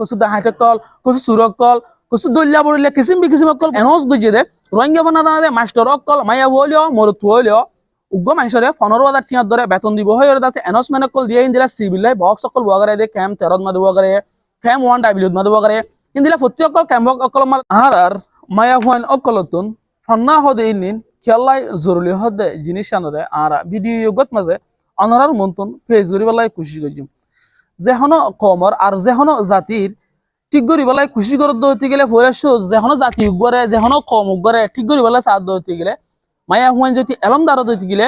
কসু দাহাইতে call কসু সুরক call কসু দলিয়া বড়িলে কিসিম বিকিসিম call এনস গজিয়ে দে রোহিঙ্গা ফোনা দানা দে master call মাইয়া হইলেও মরুত হইলেও উগ্র মানুষরে 15,000 টাকা ধরে বেতন দিব হয়ে আছে এনসমেন্ট কল দিয়ে ইন্দিরা সিভিলাই বক্স সকল বগারে দে ক্যাম্প 13 মাদু বগারে ক্যাম্প 1 ডাব্লিউ মাদু বগারে ইন্দিরা প্রতি অকল ক্যাম্প অকল আর মায়া হুয়ান অকলতুন ফন্না হদে ইনিন খেলাই জরুরি হদে জিনিস আনরে আর ভিডিও ইগত মাঝে অনরার মন্তন ফেস করি বেলায় খুশি করছি যেহনো কমর আর যেহনো জাতির ঠিক করি বেলায় খুশি করে দৌড়তে গেলে ফরাস যেহনো জাতি উগরে যেহনো কম উগরে ঠিক করি বেলায় সাথ দৌড়তে গেলে মায়া হুয়ান যদি এলম দ্বারা দৌড়তে গেলে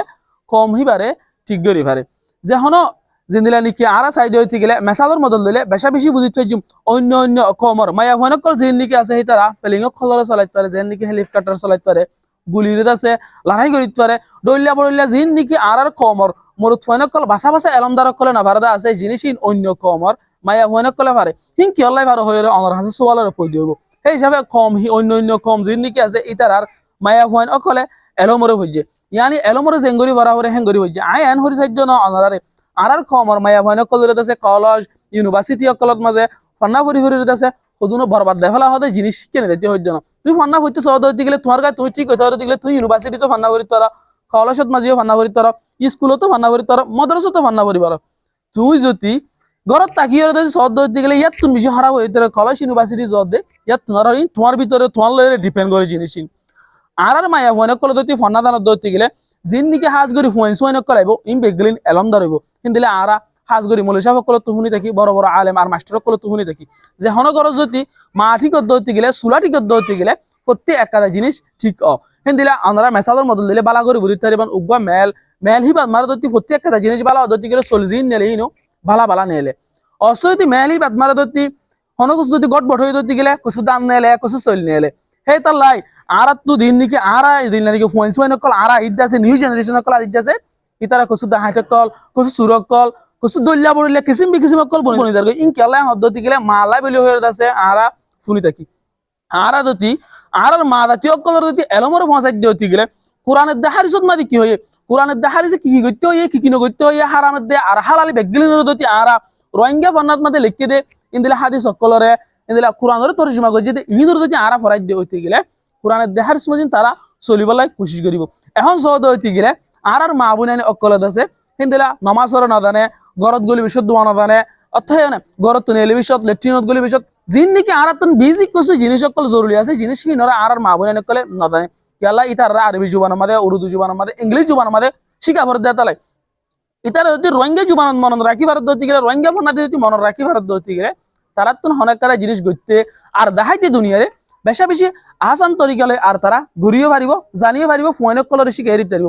কম হিবারে ঠিক করি পারে যেহনো জিন্দিলা নিকি আরা সাইড হইতে গেলে মেসাদর মদল দিলে বেশা বেশি বুঝিতে হইম অন্য অন্য কমর মায়া হুয়ান কল যেন নিকি আছে সেই তারা পেলিং খলরে চলাইতে পারে যেন নিকি হেলিকপ্টার চলাইতে পারে গুলির আছে লড়াই করিতে পারে ডইলা বড়িলা জিন নিকি আর কমর মরুত ফয়ন কল বাসা বাসা এলম দ্বারা কলে না ভারদা আছে জিনিসই অন্য কমর মায়া হুয়ান কলে পারে হিং কি হলাই ভালো হয়ে অনর হাসে সোয়ালের পই দিব সেই হিসাবে কম হি অন্য অন্য কম জিন নিকি আছে ইতার মায়া হুয়ান অকলে এলোমরে হইছে ইয়ানি এলোমরে জেঙ্গরি বরা হরে হেঙ্গরি হইছে আই এন হরি সাইড ন অনরারে আর খমর মায়া হুয়ান কলরে আছে কলেজ ইউনিভার্সিটি অকলত মাঝে ফন্না ভরি ভরি আছে সদুনো বরবাদ দেফলা হতে জিনিস কেনে দিতে হইছে না তুই ফন্না হইতে সহদ হইতে গেলে তোমার গায়ে তুই ঠিক হইতে হইতে গেলে তুই ইউনিভার্সিটি তো ফন্না ভরি তোরা কলেজত মাঝিও ফন্না ভরি তোরা স্কুলও তো ফন্না ভরি তোরা মাদ্রাসা তো ফন্না ভরি পার তুই যদি ঘরত তাকিয়ে যদি সহদ হইতে গেলে ইয়াত তুমি বেশি খারাপ হইতে কলেজ ইউনিভার্সিটি জব দে ইয়াত তোমার ভিতরে তোমার লয়ে ডিপেন্ড করে জিনিস আর মায়া হুয়ান কলে যদি ফন্না দানত দইতে গেলে জিন নিকে হাজ করি হুয়াইন সুয়াইন কলাইব ইম বেগলিন এলম ধরব কিন্তু আরা হাজ করি মলিশা সকল তুহুনি থাকি বড় বড় আলেম আর মাস্টার সকল তুহুনি থাকি যে হনগর যদি মা ঠিক দইতে গেলে সুলা ঠিক দইতে গেলে প্রত্যেক একাদা জিনিস ঠিক হিন্দিলা আমরা মেসাদর মদল দিলে বালা করে বুঝতে পারিবেন উগ্র মেল মেল হিবাদ মারা দইতে প্রত্যেক একাদা জিনিস বালা দইতে গেলে চলজিন নেলে ইনো বালা বালা নেলে অসয়তি মেল হিবাদ মারা দইতে হনগস যদি গট বট হয়ে দইতে গেলে কিছু দান নেলে কিছু চল নেলে হে তার লাই আর তু দিন নিকে আর দিন নাকি ফোন সোয়াইন কল আর ইদ্দা আছে নিউ জেনারেশন কল ইদ্দা আছে ইতারা কসু দাহাইতে কল কসু সুরক কল কসু দলিয়া বড়িলে কিসিম বিকিসিম কল বনি দার ইন কেলা হদ্দতি গেলে মালা বেলি হয়ে আছে আরা শুনি থাকি আরা দতি আর মা দাতি কলর দতি এলমর পৌঁছাই দিতে গেলে কোরআনের দেহারিসত মাদি কি হয়ে কোরআনের দেহারিসে কি করতে হয়ে কি কিনো করতে হয়ে হারামের দে আর হালালি বেগলিনের দতি আরা রোহিঙ্গা ফন্নাত মাদে লিখে দে ইন্দিলা হাদিস সকলরে ইন্দিলা কোরআনের তরজমা করে যে ইনর দতি আরা ফরাই দিয়ে হইতে গেলে কোরআনের দেহার সময় তারা চলিবলাই কোশিশ করিব এখন সহজ হইতে গেলে আর মা বোনানি অকলত আছে কিন্তু নমাজর নাজানে ঘরত গলি বিশদ দোয়া নাজানে অর্থাৎ ঘরত নেলি বিশদ লেট্রিনত গলি বিশদ জিন নাকি আর বেজিক কিছু জিনিস সকল জরুরি আছে জিনিস কি নরা আর মা বোনানি অকলে নাজানে কেলা ইতার আরবি জুবানের মাঝে উর্দু জুবানের মাঝে ইংলিশ জুবানের মাঝে শিখা ভর দেয় তালে ইতার যদি রোহিঙ্গা জুবান মন রাখি ভারত দইতে গেলে রোহিঙ্গা ফোনা যদি মন রাখি ভারত দইতে গেলে তারা তো অনেক কারা জিনিস গইতে আর দেখাইতে দুনিয়ারে বেশা বেশি আসান তরিকালে আর তারা ঘুরিয়ে পারিব জানিয়ে পারিব ফোনে কলরে শিখে এরিতে পারিব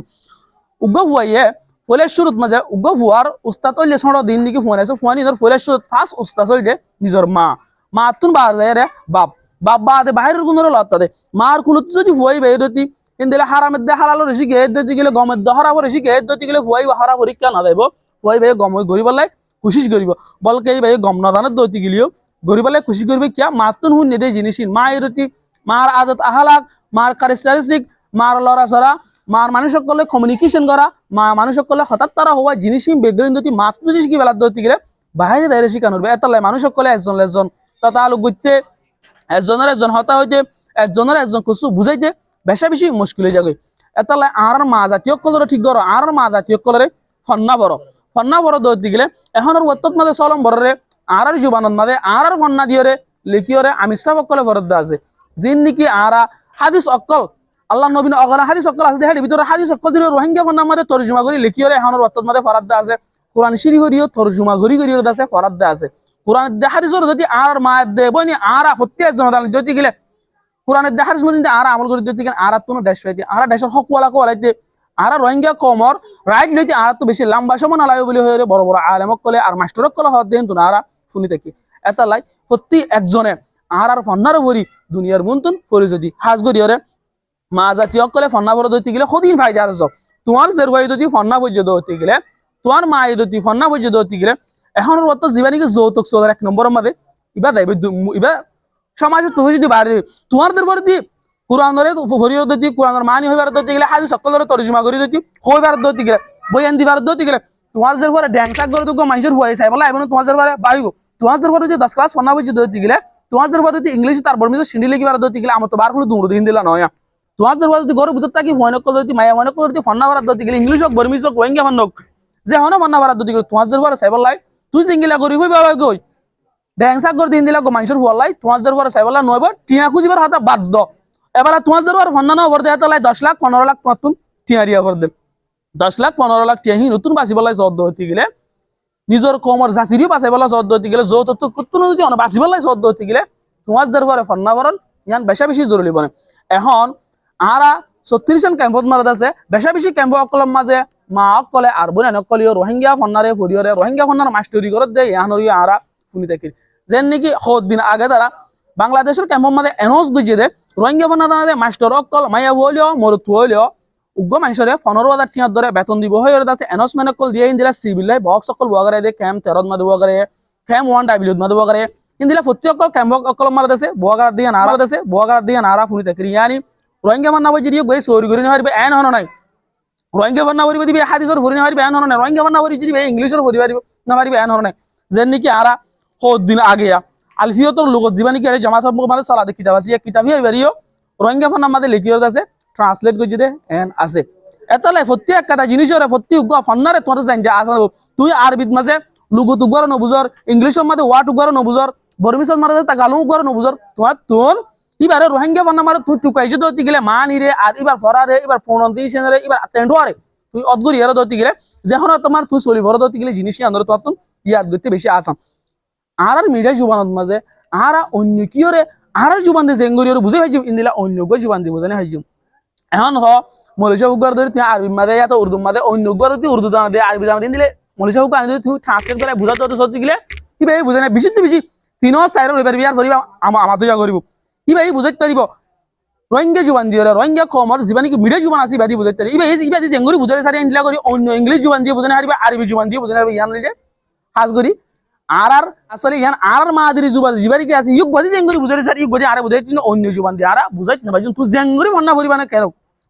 উগ্র ফুয়াইয়ে ফলের শুরুত মাঝে উগ্র ফুয়ার উস্তাদ হইলে ছোট দিন দিকে ফোন আছে ফোন নিজের ফলের শুরুত ফার্স্ট উস্তাদ হইলে নিজের মা তুন বার যায় রে বাপ বাপ বাদে বাহিরের কোনো লত্তা দে মার কুলত যদি ফুয়াই বেয়ে দতি কিন্তু হারামের দে হালালো রেসি গে দতি গেলে গমের দ হরাব রেসি গে দতি গেলে ফুয়াই হরা পরীক্ষা না দেব ফুয়াই বেয়ে গম গরিব লাই কোশিশ করিব বলকে এই বেয়ে গম না দানের দতি গেলিও গরিবালে খুশি করবে কিয়া মাতুন হুন নেদে জিনিস মা এরতি মার আদত আহালাক মার ক্যারেক্টারিস্টিক মার লড়াচড়া মার মানুষ সকলে কমিউনিকেশন করা মা মানুষ সকলে হঠাৎ তারা হওয়া জিনিস বেগরিন যদি মাত্র জিনিস কি বেলা দতি গেলে বাইরে দাঁড়িয়ে শিখানোর এতালে মানুষ সকলে একজন একজন তা আলোক গইতে একজনের একজন হতা হইতে একজনের একজন কিছু বুঝাইতে বেশা বেশি মুশকিল হয়ে যাবে এতালে আর মা জাতীয় কলরে ঠিক করো আর মা জাতীয় কলরে ফন্না বড় দতি গেলে এখন ওত্তত মাঝে চলম বড়রে আর জুবানত মাঝে আর ফন্না দিয়রে লিখিয়রে আমি সব অকলে বরাদ্দ আছে জিন নাকি আরা হাদিস অকল আল্লাহ নবীন অগরা হাদিস অকল আছে হের ভিতরে হাদিস অকল দিলে রোহিঙ্গা ফন্নার মাঝে তরজমা করি লিখিয়রে এখন ওত্তত মাঝে ফরাদ্দ আছে কোরআন শরীফেরও তরজমা করি করি আছে ফরাদ্দ আছে কোরআন হাদিসের যদি আর মা দে বনি আর প্রত্যেক জন যদি গেলে কোরআনের হাদিস মধ্যে আর আমল করে দিতে গেলে আর কোনো দেশ পাইতে আর দেশের হক ওয়ালা কোলাইতে আর রোহিঙ্গা কমর রাইট লইতে আর তো বেশি লম্বা সময় না লাগে বলে হয়ে বড় বড় আলেমক কলে আর মাস্টারক কলে হত দেন তো আর শুনি থাকি এটা লাই প্রতি একজনে আর ফন্নার ভরি দুনিয়ার মন্তন ফরি যদি হাজ গরিয়রে মা জাতীয় কলে ফন্না ভর দইতে গেলে সদিন ফায়দা আর সব তোমার জের ভাই যদি ফন্না বজ্য দইতে গেলে তোমার মা যদি ফন্না বজ্য দইতে গেলে এখন অত জীবানিকে যৌতুক চলার এক নম্বরের মধ্যে ইবা দেবে ইবা সমাজে তুমি যদি বাইরে তোমাদের পরে দি কোরআনের ভরিয়র দইতে কোরআনের মানি হইবার দইতে গেলে হাজি সকলের তরজমা করি দইতে হইবার দইতে গেলে বয়ান দিবার দইতে গেলে তোমার জের পরে ড্যাংসাক করে তো মানুষের হয়ে চাই বলা এবং তোমার জের পরে বাইব তোমাদের পরে যদি 10 ক্লাস পড়না বুঝি দইতে গেলে তোমাদের পরে যদি ইংলিশ তার বর্মিজ সিন্ডি লিখি বার দইতে গেলে আমার তো বার হলো দূর দিন দিলা নয় তোমাদের পরে যদি গরু ভিতর থাকি ফোন কল দইতে মায়া মনে কল দইতে ফন্না বার দইতে গেলে ইংলিশ হোক বর্মিজ হোক ওয়েঙ্গা ফান্নক যে হন মন্না বার দইতে গেলে তোমাদের পরে সাইবল লাই তুই সিঙ্গিলা করি হই বাবা গই ড্যাংসা করে দিন দিলা গো মানুষের হুয়ালাই তোমাদের পরে সাইবল নয়ব টিয়া খুঁজিবার হতা বাধ্য এবার তোমাদের পরে ফন্না না ভরতে এত লাই 10 লাখ 15 লাখ নতুন টিয়া রিয়া করে দে 10 লাখ 15 লাখ টিয়া হি নতুন বাসি বলাই জর্দ হতে গেলে নিজের কমর জাতিরও বাঁচাই বলা জর্দ হতে গেলে যৌথ কত যদি বাঁচি বলাই জর্দ হতে গেলে তোমার যার পরে ফন্না বরণ ইয়ান বেশা বেশি জরুরি বনে এখন আরা 36 ক্যাম্পত মারা আছে বেশা বেশি ক্যাম্প অকলম মাঝে মা অকলে আর বোন অকলিও রোহিঙ্গা ফন্নারে ফরিয়রে রোহিঙ্গা ফন্নার মাস্টরি করত দেয় ইয়ানরি আরা শুনি থাকি যেন নাকি বহুত দিন আগে তারা বাংলাদেশের ক্যাম্পর মাঝে এনস গুজিয়ে দে রোহিঙ্গা ফন্না দাঁড়াতে মাস্টার অকল মাইয়া হইলেও মরতু হইলেও উগ্র মানুষরে 15,000 টাকা ধরে বেতন দিব হয়ে আছে এনসমেন্ট কল দিয়ে ইন্দিরা সিভিল বক্স সকল বগারে দে ক্যাম্প 13 মাদে বগারে ক্যাম্প 1 ডাব্লিউ মাদে বগারে ইন্দিরা প্রতি অকল ক্যাম্প অকল মার দেছে বগার দিয়ে নারা দেছে বগার দিয়ে নারা ফুনি তাকরি ইয়ানি রোহিঙ্গা মান্না বই যদি গই সরি করি না হারিবে এন হন নাই রোহিঙ্গা মান্না বই দিবে হাদিসর ভরি না হারিবে এন হন নাই রোহিঙ্গা মান্না বই যদি ইংলিশর ভরি হারিবে না হারিবে এন হন নাই যেন নাকি আরা বহুত দিন আগে আলফিয়তর লোক জীবানি কি জামাত মানে সালা দে কিতাব আছে কিতাবই হারিও রোহিঙ্গা মান্না মাদে লিখিও আছে ট্রান্সলেট করে যদি এন আছে এতলাই প্রত্যেক একটা জিনিসের প্রত্যেক ফন্নারে তোমার জানতে আসা তুই আরবিত মাঝে লুগু তুগারও নবুজর ইংলিশের মাঝে ওয়াট উগারও নবুজর বর্মিসর মাঝে তাগালু উগারও নবুজর তোমার তোর এবারে রোহিঙ্গা ফন্না মারে তুই টুকাইছে দইতে গেলে মানি রে আর এবার ফরারে এবার প্রনাউন্সিয়েশন রে এবার তেন্ডোয়ারে তুই অদ্গুরি এর দইতে গেলে যখন তোমার তুই চলি ভর দইতে গেলে জিনিসই আন্দর তোর তুই ইয়াদ করতে বেশি আসাম আর মিডিয়া জুবানত মাঝে আর অন্য কিয়রে আর জুবান দে জেঙ্গরিয়র বুঝে হইজ ইন্দিলা অন্য গো জুবান দিব জানে হইজ এখন হ মলেশিয়া হুকার ধরে তুই আরবি মাদে এত উর্দু মাদে অন্য গর তুই উর্দু দানা দে আরবি দানা দিলে মলেশিয়া হুকার আনি তুই ট্রান্সলেট করে বুঝা তো সত্যি গেলে কি ভাই বুঝে না বেশি তো বেশি 3 4 বিয়ার করিবা আমার তো যা করিব কি ভাই বুঝাইতে পারিব রোহিঙ্গা জুবান দিয়ে রোহিঙ্গা কমর জীবানি কি মিডিয়া জুবান আছে বাদি বুঝাইতে পারি ইবা জেঙ্গরি বুঝাই সারি আনলা করি অন্য ইংলিশ জুবান দিয়ে বুঝানা হারিবা আরবি জুবান দিয়ে বুঝানা হারিবা ইয়ান যে হাজ করি আর আসলে ইয়ান আর মাদিরি জুবান জিবারি কি আছে ইউক বাদি জেঙ্গরি বুঝাই সারি ইউক বাদি আরে বুঝাইতে অন্য জুবান দিয়ে আর বুঝাইতে না ভাই তুই জেঙ্গরি মন্না করিবা না কেন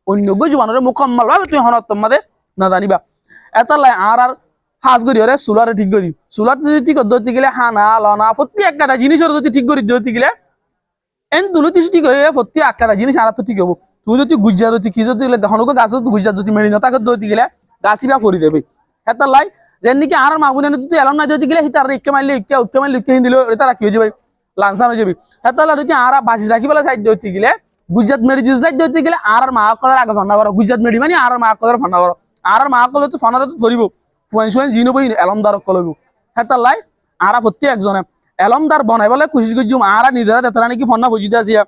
অন্য জুবানের মুকম্মল ভাবে তুই হনত তোমাদের না জানিবা এতলাই আর হাজ করি ওরে সুলারে ঠিক করি সুলার যদি ঠিক করতে গেলে হানা লনা প্রত্যেক একটা জিনিসের যদি ঠিক করে দিতে গেলে এন তুলো তুই ঠিক হয়ে প্রত্যেক একটা জিনিস আর তো ঠিক হবো তুমি যদি গুজরাট যদি কি যদি হনুক গাছ গুজরাট যদি মেরি না তাকে দইতে গেলে গাছি বা করে দেবে এতলাই যেন নাকি আর মাগুনে তুই এলাম না যদি গেলে তার ইকে মারলে উক্কে মারলে উক্কে দিলে তারা কি হয়ে যাবে লাঞ্চান হয়ে যাবে এতলাই যদি আর বাঁচি রাখি পেলে সাইড দইতে গেলে গুজরাট মেরি দিতে সাইড দইতে গেলে আর মা কলার আগে ফান্না করো গুজরাট মেরি মানে আর মা কলার ফান্না করো আর মা কলার তো ফান্না তো ধরিব ফুয়েন জিনো বই এলমদার কলব হেতালাই আর প্রত্যেক একজনে এলমদার বনাই বলে খুশি গুজুম আর নিজেরা তেতরা নাকি ফন্না বুঝিতে আসিয়া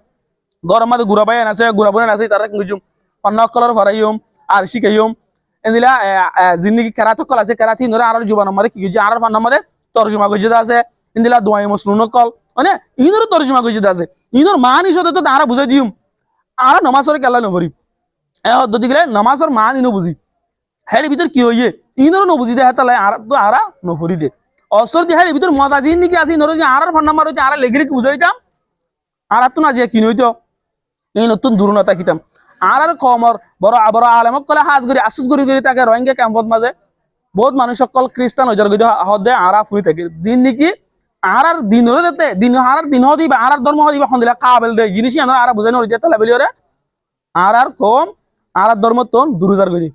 গরম মাঝে গুড়া পাই আছে গুড়া বনে আছে তারা গুজুম ফন্না কলর ফরাইম আর শিখাইম এদিলা জিন্দিগি কেরাত কল আছে কেরাতি নরে আর জুবান মারে কি গুজি আর ফান্না মারে তরজমা গুজিতে আছে ইন্দিলা দোয়াই মসনুন কল মানে ইনর তরজমা গুজিতে আছে ইনর মান হিসেবে তো তারা বুঝাই দিম আর নমাজরে কেলা নভরি এ হদ্দি গেলে নমাজর মান ইনো বুঝি হের ভিতর কি হইয়ে ইনরও নবুঝি দে হেতালাই আর তো আরা নফরি দে অসর দি হের ভিতর মজা জিন নাকি আসি নর আর ফোন নাম্বার হইতে আর লেগিরে কি বুঝাইতাম আর তো না যে কি নইতো এই নতুন দুর্নতা কিতাম আর কমর বড় বড় আলেমক কলে হাজ করি আসুস করি তাকে রোহিঙ্গা ক্যাম্পত মাঝে বহুত মানুষ সকল খ্রিস্টান হয়ে যাবে হদে আরা ফুই থাকে দিন নাকি আর দিন হলে দিতে দিন আর দিন দিবা আর ধর্ম দিবা খন দিলা কাবেল দে জিনিসই আর বুঝাই নড়ি দিতে লেবেলি আর কম আর ধর্ম তোন 2000 করি